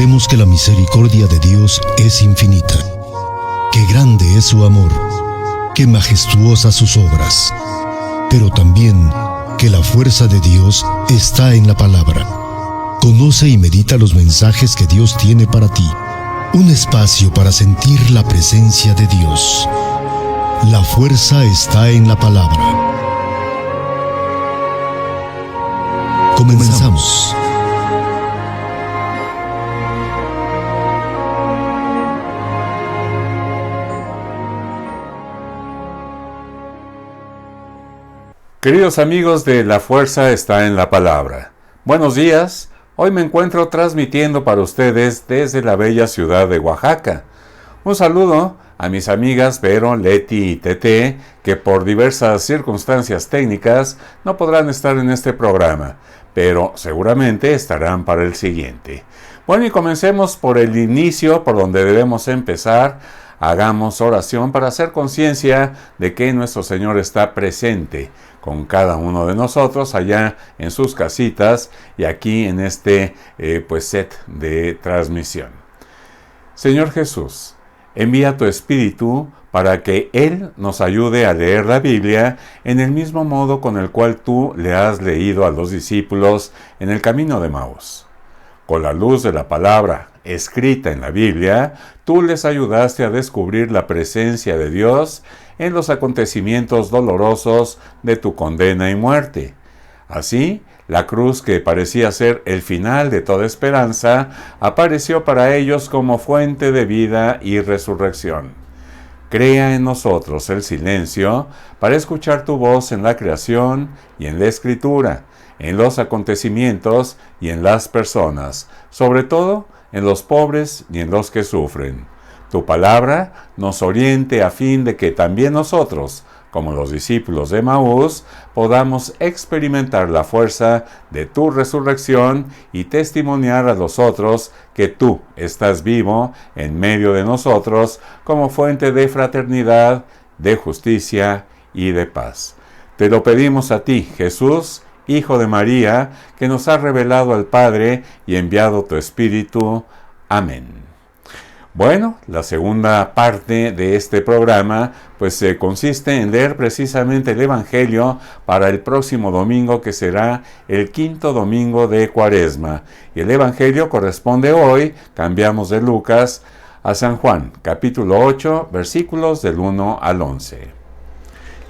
Sabemos que la misericordia de Dios es infinita, que grande es su amor, que majestuosas sus obras, pero también que la fuerza de Dios está en la palabra. Conoce y medita los mensajes que Dios tiene para ti. Un espacio para sentir la presencia de Dios. La fuerza está en la palabra. Comenzamos. Queridos amigos de La Fuerza está en la Palabra, buenos días. Hoy me encuentro transmitiendo para ustedes desde la bella ciudad de Oaxaca. Un saludo a mis amigas Vero, Leti y Tete, que por diversas circunstancias técnicas no podrán estar en este programa, pero seguramente estarán para el siguiente. Bueno, y comencemos por el inicio, por donde debemos empezar. Hagamos oración para hacer conciencia de que nuestro Señor está presente con cada uno de nosotros allá en sus casitas y aquí en este set de transmisión. Señor Jesús, envía tu Espíritu para que Él nos ayude a leer la Biblia en el mismo modo con el cual tú le has leído a los discípulos en el camino de Maús. Con la luz de la palabra escrita en la Biblia, tú les ayudaste a descubrir la presencia de Dios en los acontecimientos dolorosos de tu condena y muerte. Así, la cruz, que parecía ser el final de toda esperanza, apareció para ellos como fuente de vida y resurrección. Crea en nosotros el silencio para escuchar tu voz en la creación y en la escritura, en los acontecimientos y en las personas, sobre todo en los pobres y en los que sufren. Tu palabra nos oriente a fin de que también nosotros, como los discípulos de Maús, podamos experimentar la fuerza de tu resurrección y testimoniar a los otros que tú estás vivo en medio de nosotros como fuente de fraternidad, de justicia y de paz. Te lo pedimos a ti, Jesús, Hijo de María, que nos has revelado al Padre y enviado tu Espíritu. Amén. Bueno, la segunda parte de este programa consiste en leer precisamente el Evangelio para el próximo domingo, que será el quinto domingo de Cuaresma. Y el Evangelio corresponde hoy, cambiamos de Lucas, a San Juan, capítulo 8, versículos del 1 al 11.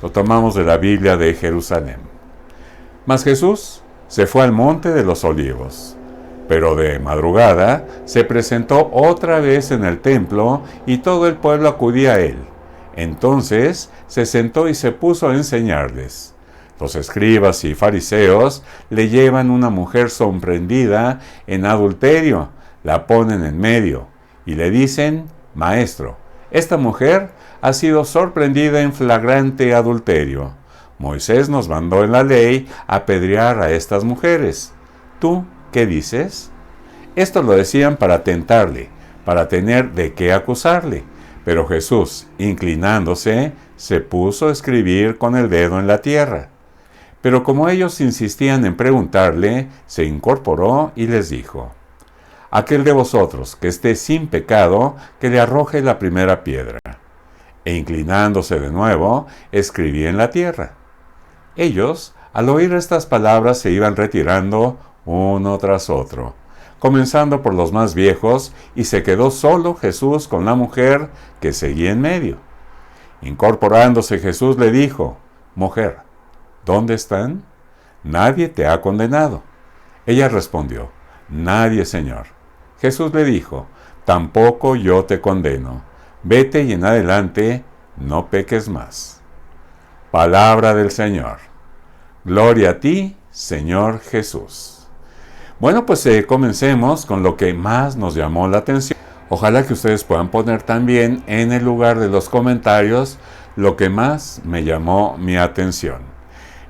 Lo tomamos de la Biblia de Jerusalén. Mas Jesús se fue al monte de los Olivos, pero de madrugada se presentó otra vez en el templo y todo el pueblo acudía a él. Entonces se sentó y se puso a enseñarles. Los escribas y fariseos le llevan una mujer sorprendida en adulterio, la ponen en medio y le dicen: Maestro, esta mujer ha sido sorprendida en flagrante adulterio. Moisés nos mandó en la ley apedrear a estas mujeres. ¿Tú qué dices? Esto lo decían para tentarle, para tener de qué acusarle. Pero Jesús, inclinándose, se puso a escribir con el dedo en la tierra. Pero como ellos insistían en preguntarle, se incorporó y les dijo: Aquel de vosotros que esté sin pecado, que le arroje la primera piedra. E inclinándose de nuevo, escribía en la tierra. Ellos, al oír estas palabras, se iban retirando uno tras otro, comenzando por los más viejos, y se quedó solo Jesús con la mujer que seguía en medio. Incorporándose Jesús le dijo: Mujer, ¿dónde están? Nadie te ha condenado. Ella respondió: Nadie, Señor. Jesús le dijo: Tampoco yo te condeno. Vete y en adelante no peques más. Palabra del Señor. Gloria a ti, Señor Jesús. Bueno, comencemos con lo que más nos llamó la atención. Ojalá que ustedes puedan poner también en el lugar de los comentarios lo que más me llamó mi atención.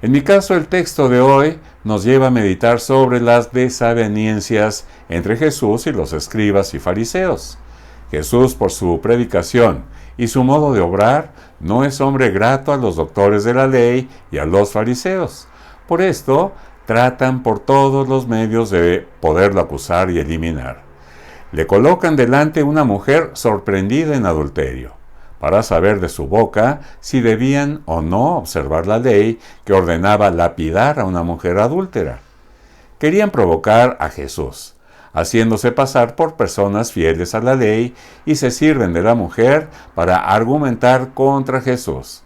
En mi caso, el texto de hoy nos lleva a meditar sobre las desavenencias entre Jesús y los escribas y fariseos. Jesús, por su predicación y su modo de obrar, no es hombre grato a los doctores de la ley y a los fariseos. Por esto, tratan por todos los medios de poderlo acusar y eliminar. Le colocan delante una mujer sorprendida en adulterio, para saber de su boca si debían o no observar la ley que ordenaba lapidar a una mujer adúltera. Querían provocar a Jesús, haciéndose pasar por personas fieles a la ley, y se sirven de la mujer para argumentar contra Jesús.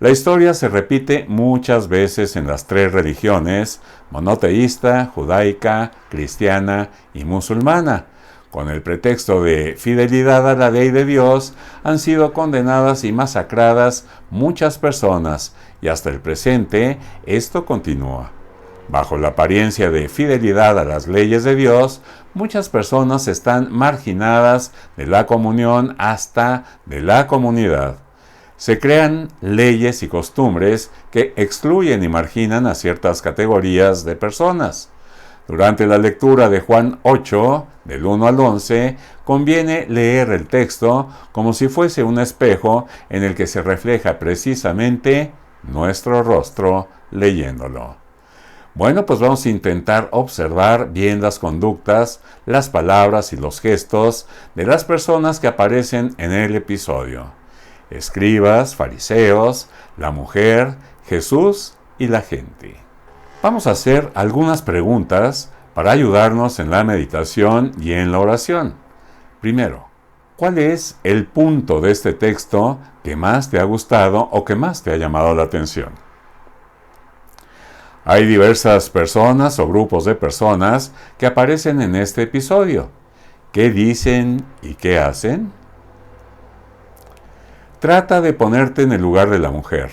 La historia se repite muchas veces en las tres religiones, monoteísta, judaica, cristiana y musulmana. Con el pretexto de fidelidad a la ley de Dios, han sido condenadas y masacradas muchas personas, y hasta el presente esto continúa. Bajo la apariencia de fidelidad a las leyes de Dios, muchas personas están marginadas de la comunión hasta de la comunidad. Se crean leyes y costumbres que excluyen y marginan a ciertas categorías de personas. Durante la lectura de Juan 8, del 1 al 11, conviene leer el texto como si fuese un espejo en el que se refleja precisamente nuestro rostro leyéndolo. Bueno, pues vamos a intentar observar bien las conductas, las palabras y los gestos de las personas que aparecen en el episodio. Escribas, fariseos, la mujer, Jesús y la gente. Vamos a hacer algunas preguntas para ayudarnos en la meditación y en la oración. Primero, ¿cuál es el punto de este texto que más te ha gustado o que más te ha llamado la atención? Hay diversas personas o grupos de personas que aparecen en este episodio. ¿Qué dicen y qué hacen? Trata de ponerte en el lugar de la mujer.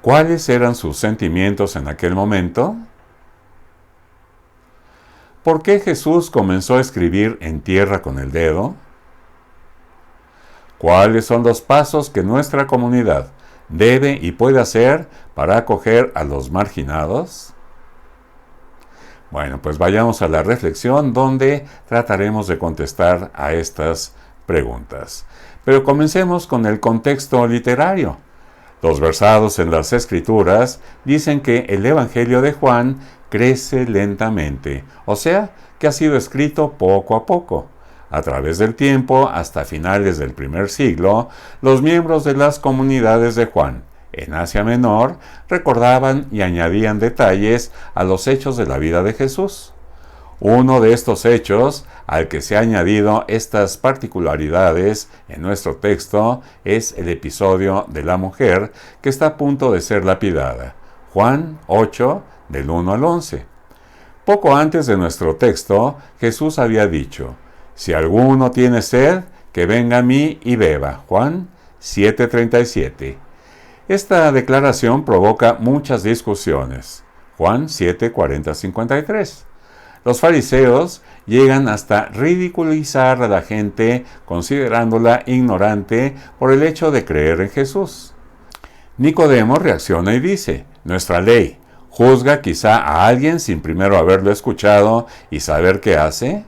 ¿Cuáles eran sus sentimientos en aquel momento? ¿Por qué Jesús comenzó a escribir en tierra con el dedo? ¿Cuáles son los pasos que nuestra comunidad debe y puede hacer para acoger a los marginados? Bueno, pues vayamos a la reflexión donde trataremos de contestar a estas preguntas. Pero comencemos con el contexto literario. Los versados en las Escrituras dicen que el Evangelio de Juan crece lentamente, o sea, que ha sido escrito poco a poco. A través del tiempo, hasta finales del primer siglo, los miembros de las comunidades de Juan, en Asia Menor, recordaban y añadían detalles a los hechos de la vida de Jesús. Uno de estos hechos, al que se ha añadido estas particularidades en nuestro texto, es el episodio de la mujer que está a punto de ser lapidada. Juan 8, del 1 al 11. Poco antes de nuestro texto, Jesús había dicho: si alguno tiene sed, que venga a mí y beba. Juan 7:37. Esta declaración provoca muchas discusiones. Juan 7:40-53. Los fariseos llegan hasta ridiculizar a la gente considerándola ignorante por el hecho de creer en Jesús. Nicodemo reacciona y dice: nuestra ley juzga quizá a alguien sin primero haberlo escuchado y saber qué hace.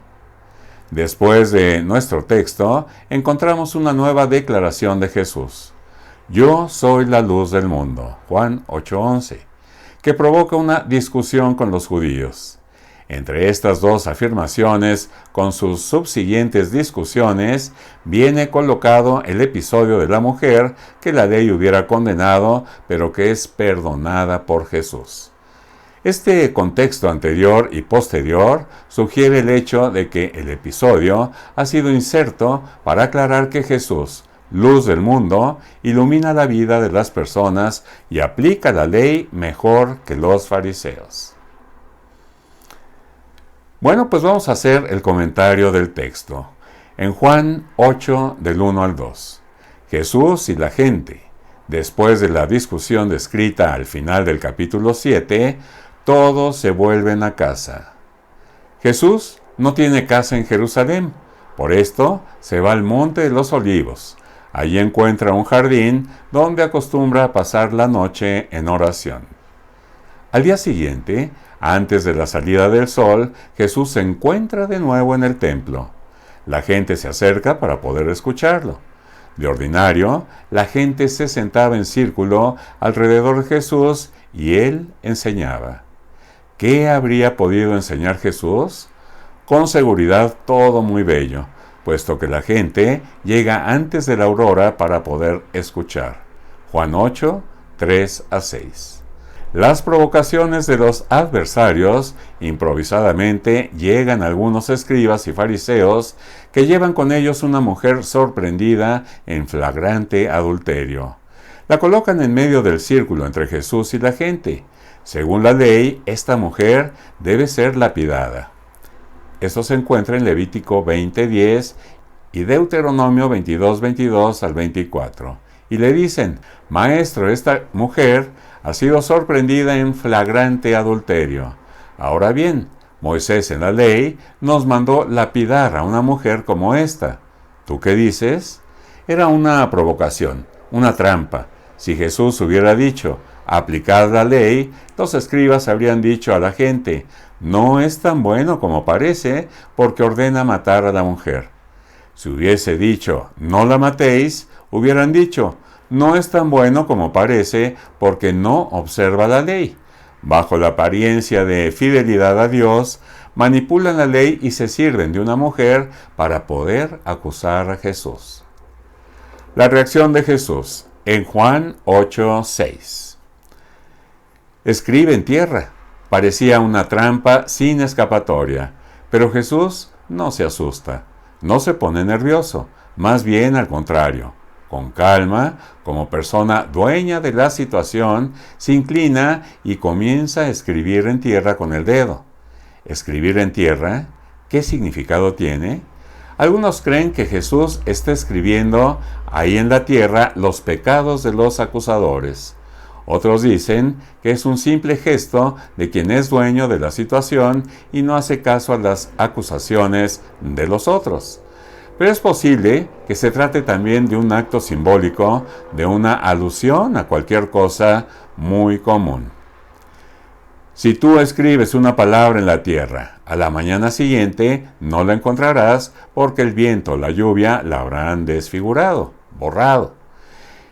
Después de nuestro texto, encontramos una nueva declaración de Jesús: yo soy la luz del mundo, Juan 8:11, que provoca una discusión con los judíos. Entre estas dos afirmaciones, con sus subsiguientes discusiones, viene colocado el episodio de la mujer que la ley hubiera condenado, pero que es perdonada por Jesús. Este contexto anterior y posterior sugiere el hecho de que el episodio ha sido inserto para aclarar que Jesús, luz del mundo, ilumina la vida de las personas y aplica la ley mejor que los fariseos. Bueno, pues vamos a hacer el comentario del texto. En Juan 8, del 1 al 2, Jesús y la gente, después de la discusión descrita al final del capítulo 7, todos se vuelven a casa. Jesús no tiene casa en Jerusalén, por esto se va al Monte de los Olivos. Allí encuentra un jardín donde acostumbra a pasar la noche en oración. Al día siguiente, antes de la salida del sol, Jesús se encuentra de nuevo en el templo. La gente se acerca para poder escucharlo. De ordinario, la gente se sentaba en círculo alrededor de Jesús y él enseñaba. ¿Qué habría podido enseñar Jesús? Con seguridad todo muy bello, puesto que la gente llega antes de la aurora para poder escuchar. Juan 8, 3-6. Las provocaciones de los adversarios, improvisadamente llegan algunos escribas y fariseos que llevan con ellos una mujer sorprendida en flagrante adulterio. La colocan en medio del círculo entre Jesús y la gente. Según la ley, esta mujer debe ser lapidada. Esto se encuentra en Levítico 20:10 y Deuteronomio 22:22-24. Y le dicen: Maestro, esta mujer ha sido sorprendida en flagrante adulterio. Ahora bien, Moisés en la ley nos mandó lapidar a una mujer como esta. ¿Tú qué dices? Era una provocación, una trampa. Si Jesús hubiera dicho: aplicad la ley, los escribas habrían dicho a la gente: no es tan bueno como parece, porque ordena matar a la mujer. Si hubiese dicho: no la matéis, hubieran dicho: no es tan bueno como parece, porque no observa la ley. Bajo la apariencia de fidelidad a Dios, manipulan la ley y se sirven de una mujer para poder acusar a Jesús. La reacción de Jesús en Juan 8:6. Escribe en tierra. Parecía una trampa sin escapatoria, pero Jesús no se asusta, no se pone nervioso, más bien al contrario. Con calma, como persona dueña de la situación, se inclina y comienza a escribir en tierra con el dedo. ¿Escribir en tierra? ¿Qué significado tiene? Algunos creen que Jesús está escribiendo ahí en la tierra los pecados de los acusadores. Otros dicen que es un simple gesto de quien es dueño de la situación y no hace caso a las acusaciones de los otros. Pero es posible que se trate también de un acto simbólico, de una alusión a cualquier cosa muy común. Si tú escribes una palabra en la tierra, a la mañana siguiente no la encontrarás porque el viento o la lluvia la habrán desfigurado, borrado.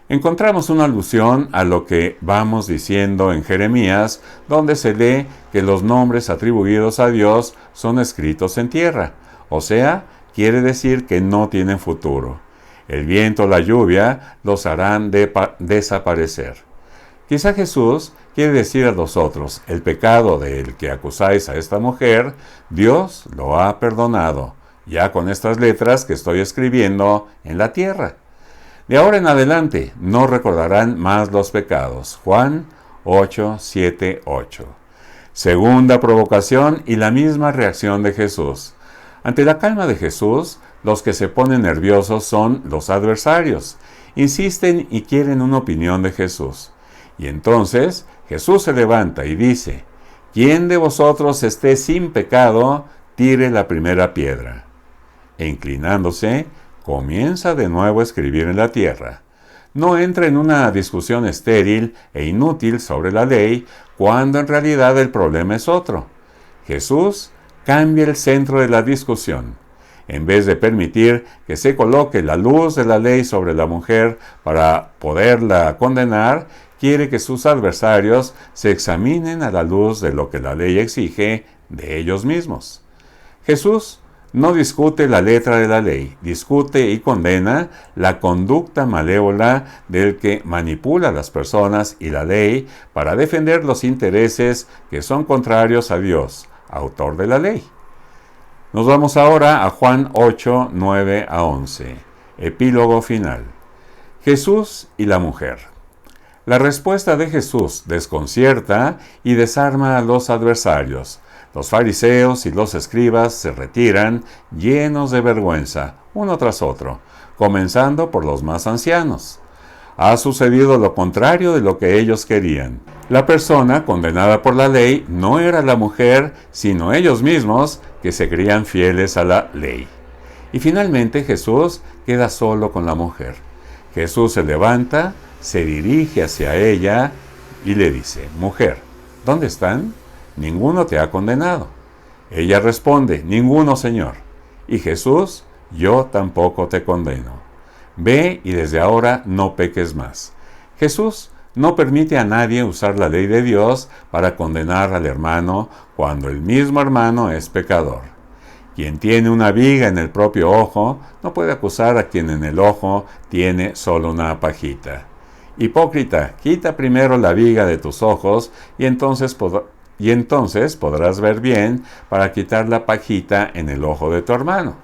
Encontramos una alusión a lo que vamos diciendo en Jeremías, donde se lee que los nombres atribuidos a Dios son escritos en tierra, o sea, quiere decir que no tienen futuro. El viento o la lluvia los harán desaparecer. Quizá Jesús quiere decir a nosotros: el pecado del que acusáis a esta mujer, Dios lo ha perdonado, ya con estas letras que estoy escribiendo en la tierra. De ahora en adelante no recordarán más los pecados. Juan 8:7-8. Segunda provocación y la misma reacción de Jesús. Ante la calma de Jesús, los que se ponen nerviosos son los adversarios. Insisten y quieren una opinión de Jesús. Y entonces Jesús se levanta y dice: ¿quién de vosotros esté sin pecado, tire la primera piedra? E inclinándose, comienza de nuevo a escribir en la tierra. No entra en una discusión estéril e inútil sobre la ley, cuando en realidad el problema es otro. Jesús cambia el centro de la discusión. En vez de permitir que se coloque la luz de la ley sobre la mujer para poderla condenar, quiere que sus adversarios se examinen a la luz de lo que la ley exige de ellos mismos. Jesús no discute la letra de la ley, discute y condena la conducta malévola del que manipula a las personas y la ley para defender los intereses que son contrarios a Dios, autor de la ley. Nos vamos ahora a Juan 8, 9-11, epílogo final. Jesús y la mujer. La respuesta de Jesús desconcierta y desarma a los adversarios. Los fariseos y los escribas se retiran llenos de vergüenza, uno tras otro, comenzando por los más ancianos. Ha sucedido lo contrario de lo que ellos querían. La persona condenada por la ley no era la mujer, sino ellos mismos, que se creían fieles a la ley. Y finalmente Jesús queda solo con la mujer. Jesús se levanta, se dirige hacia ella y le dice: mujer, ¿dónde están? Ninguno te ha condenado. Ella responde: ninguno, Señor. Y Jesús: yo tampoco te condeno. Ve y desde ahora no peques más. Jesús no permite a nadie usar la ley de Dios para condenar al hermano cuando el mismo hermano es pecador. Quien tiene una viga en el propio ojo no puede acusar a quien en el ojo tiene solo una pajita. Hipócrita, quita primero la viga de tus ojos y entonces podrás ver bien para quitar la pajita en el ojo de tu hermano.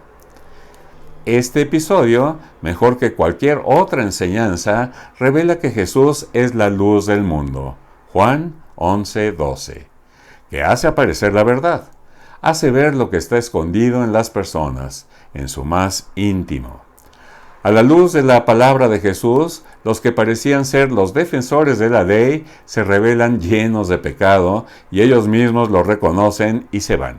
Este episodio, mejor que cualquier otra enseñanza, revela que Jesús es la luz del mundo. Juan 11:12, que hace aparecer la verdad, hace ver lo que está escondido en las personas, en su más íntimo. A la luz de la palabra de Jesús, los que parecían ser los defensores de la ley se revelan llenos de pecado y ellos mismos lo reconocen y se van,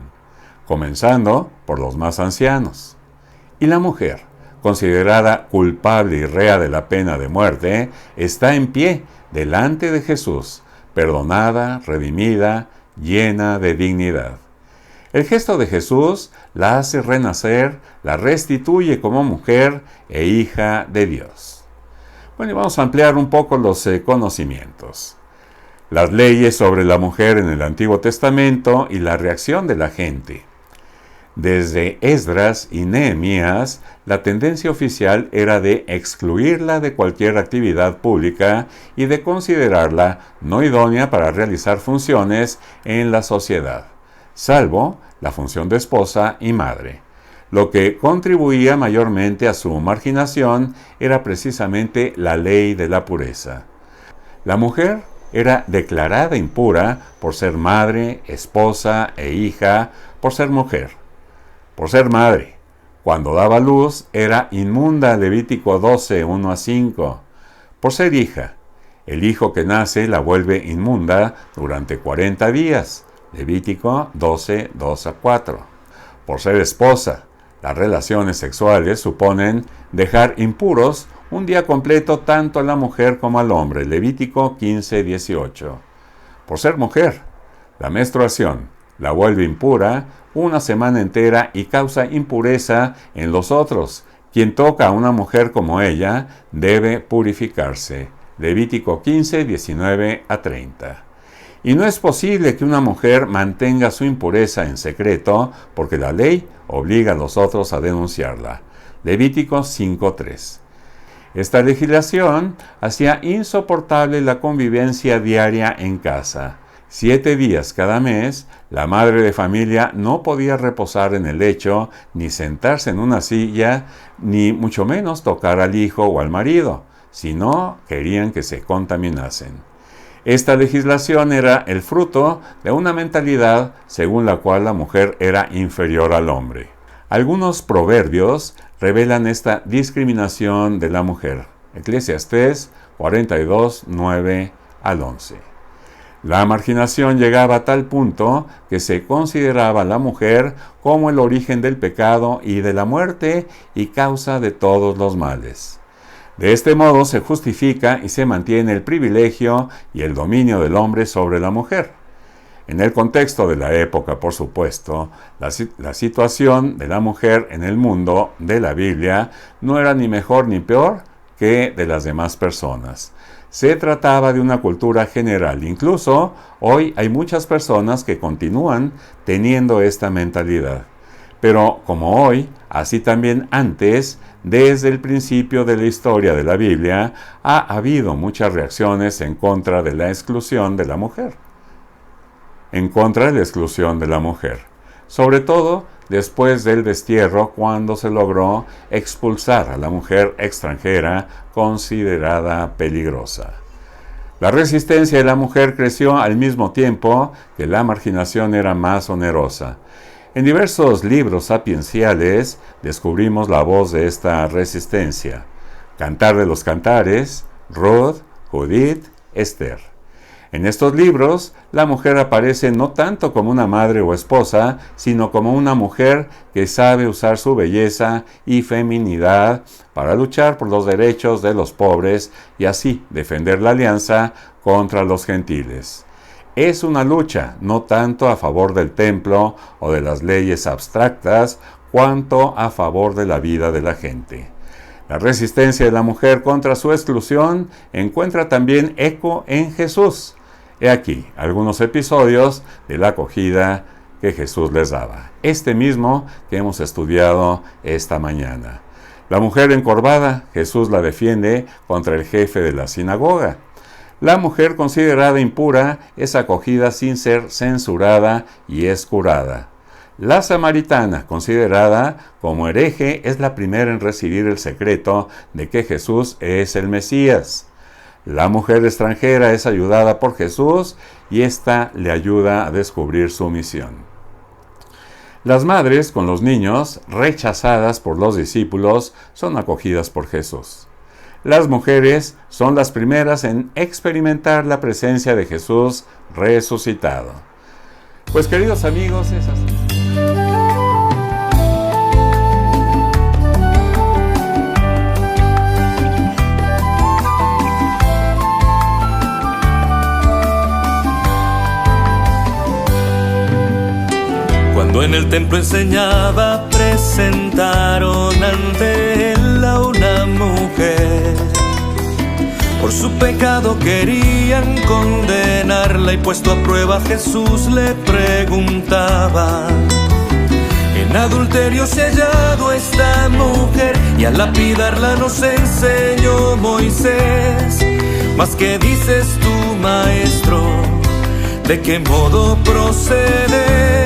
comenzando por los más ancianos. Y la mujer, considerada culpable y rea de la pena de muerte, está en pie delante de Jesús, perdonada, redimida, llena de dignidad. El gesto de Jesús la hace renacer, la restituye como mujer e hija de Dios. Bueno, y vamos a ampliar un poco los conocimientos. Las leyes sobre la mujer en el Antiguo Testamento y la reacción de la gente. Desde Esdras y Nehemías, la tendencia oficial era de excluirla de cualquier actividad pública y de considerarla no idónea para realizar funciones en la sociedad, salvo la función de esposa y madre. Lo que contribuía mayormente a su marginación era precisamente la ley de la pureza. La mujer era declarada impura por ser madre, esposa e hija, por ser mujer. Por ser madre, cuando daba luz, era inmunda, Levítico 12, 1-5. Por ser hija, el hijo que nace la vuelve inmunda durante 40 días, Levítico 12, 2-4. Por ser esposa, las relaciones sexuales suponen dejar impuros un día completo tanto a la mujer como al hombre, Levítico 15, 18. Por ser mujer, la menstruación la vuelve impura una semana entera y causa impureza en los otros. Quien toca a una mujer como ella debe purificarse. Levítico 15, 19-30. Y no es posible que una mujer mantenga su impureza en secreto porque la ley obliga a los otros a denunciarla. Levítico 5:3. Esta legislación hacía insoportable la convivencia diaria en casa. 7 días cada mes, la madre de familia no podía reposar en el lecho, ni sentarse en una silla, ni mucho menos tocar al hijo o al marido, si no querían que se contaminasen. Esta legislación era el fruto de una mentalidad según la cual la mujer era inferior al hombre. Algunos proverbios revelan esta discriminación de la mujer. Eclesiastés 42, 9-11. La marginación llegaba a tal punto que se consideraba a la mujer como el origen del pecado y de la muerte y causa de todos los males. De este modo se justifica y se mantiene el privilegio y el dominio del hombre sobre la mujer. En el contexto de la época, por supuesto, la situación de la mujer en el mundo de la Biblia no era ni mejor ni peor que de las demás personas. Se trataba de una cultura general. Incluso hoy hay muchas personas que continúan teniendo esta mentalidad. Pero como hoy, así también antes, desde el principio de la historia de la Biblia, ha habido muchas reacciones en contra de la exclusión de la mujer. Sobre todo después del destierro, cuando se logró expulsar a la mujer extranjera considerada peligrosa. La resistencia de la mujer creció al mismo tiempo que la marginación era más onerosa. En diversos libros sapienciales descubrimos la voz de esta resistencia. Cantar de los Cantares, Ruth, Judith, Esther. En estos libros, la mujer aparece no tanto como una madre o esposa, sino como una mujer que sabe usar su belleza y feminidad para luchar por los derechos de los pobres y así defender la alianza contra los gentiles. Es una lucha no tanto a favor del templo o de las leyes abstractas, cuanto a favor de la vida de la gente. La resistencia de la mujer contra su exclusión encuentra también eco en Jesús. He aquí algunos episodios de la acogida que Jesús les daba. Este mismo que hemos estudiado esta mañana. La mujer encorvada, Jesús la defiende contra el jefe de la sinagoga. La mujer considerada impura es acogida sin ser censurada y es curada. La samaritana, considerada como hereje, es la primera en recibir el secreto de que Jesús es el Mesías. La mujer extranjera es ayudada por Jesús y ésta le ayuda a descubrir su misión. Las madres con los niños, rechazadas por los discípulos, son acogidas por Jesús. Las mujeres son las primeras en experimentar la presencia de Jesús resucitado. Pues queridos amigos, es así. Cuando en el templo enseñaba, presentaron ante él a una mujer. Por su pecado querían condenarla y puesto a prueba Jesús le preguntaba: en adulterio se ha hallado esta mujer y al lapidarla nos enseñó Moisés. Mas ¿qué dices tú, maestro? ¿De qué modo proceder?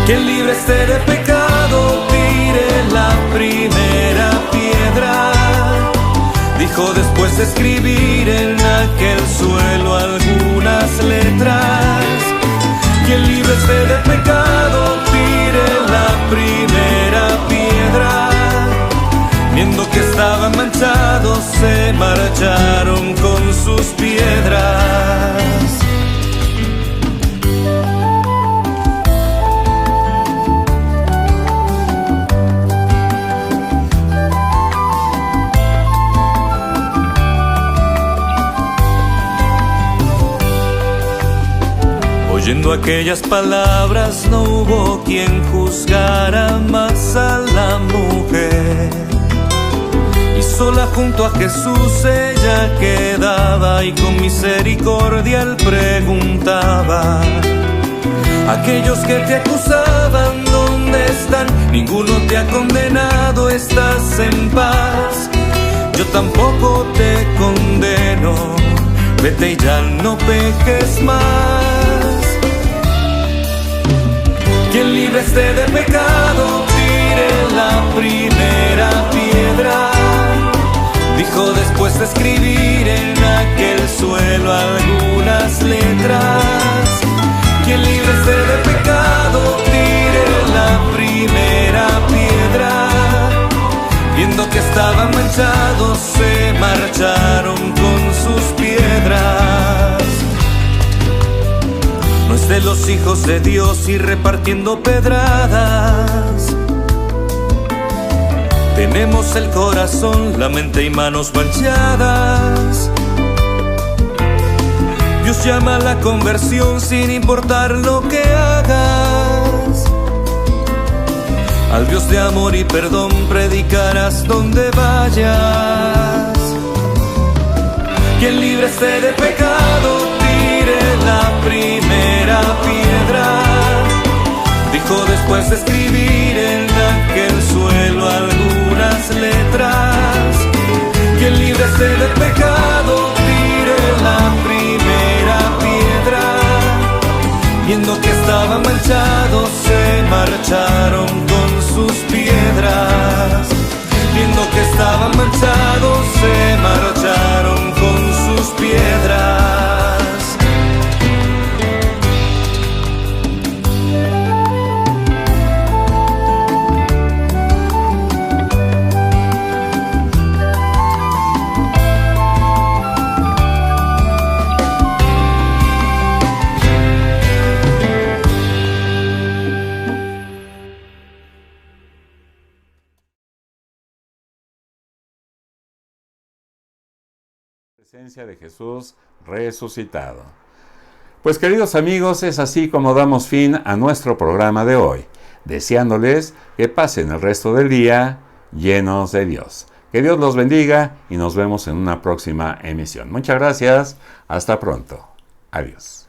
Quien libre esté de pecado, tire la primera piedra. Dijo después de escribir en aquel suelo algunas letras. Quien libre esté de pecado, tire la primera piedra. Viendo que estaban manchados, se marcharon con sus piedras. Oyendo aquellas palabras no hubo quien juzgara más a la mujer. Y sola junto a Jesús ella quedaba y con misericordia él preguntaba: aquellos que te acusaban, ¿dónde están? Ninguno te ha condenado, estás en paz. Yo tampoco te condeno, vete y ya no peques más. Quien libre esté de pecado, tire la primera piedra. Dijo después de escribir en aquel suelo algunas letras. Quien libre esté de pecado, tire la primera piedra. Viendo que estaban manchados, se marcharon con sus piedras. No es de los hijos de Dios ir repartiendo pedradas. Tenemos el corazón, la mente y manos manchadas. Dios llama a la conversión sin importar lo que hagas. Al Dios de amor y perdón predicarás donde vayas. Quien libre esté de pecado, tire la primera piedra. Dijo después de escribir en aquel suelo algunas letras. Quien libre esté de pecado, tire la primera piedra. Viendo que estaban manchados, se marcharon con sus piedras. Viendo que estaban manchados, se marcharon con sus piedras. Presencia de Jesús resucitado. Pues queridos amigos, es así como damos fin a nuestro programa de hoy, deseándoles que pasen el resto del día llenos de Dios. Que Dios los bendiga y nos vemos en una próxima emisión. Muchas gracias, hasta pronto. Adiós.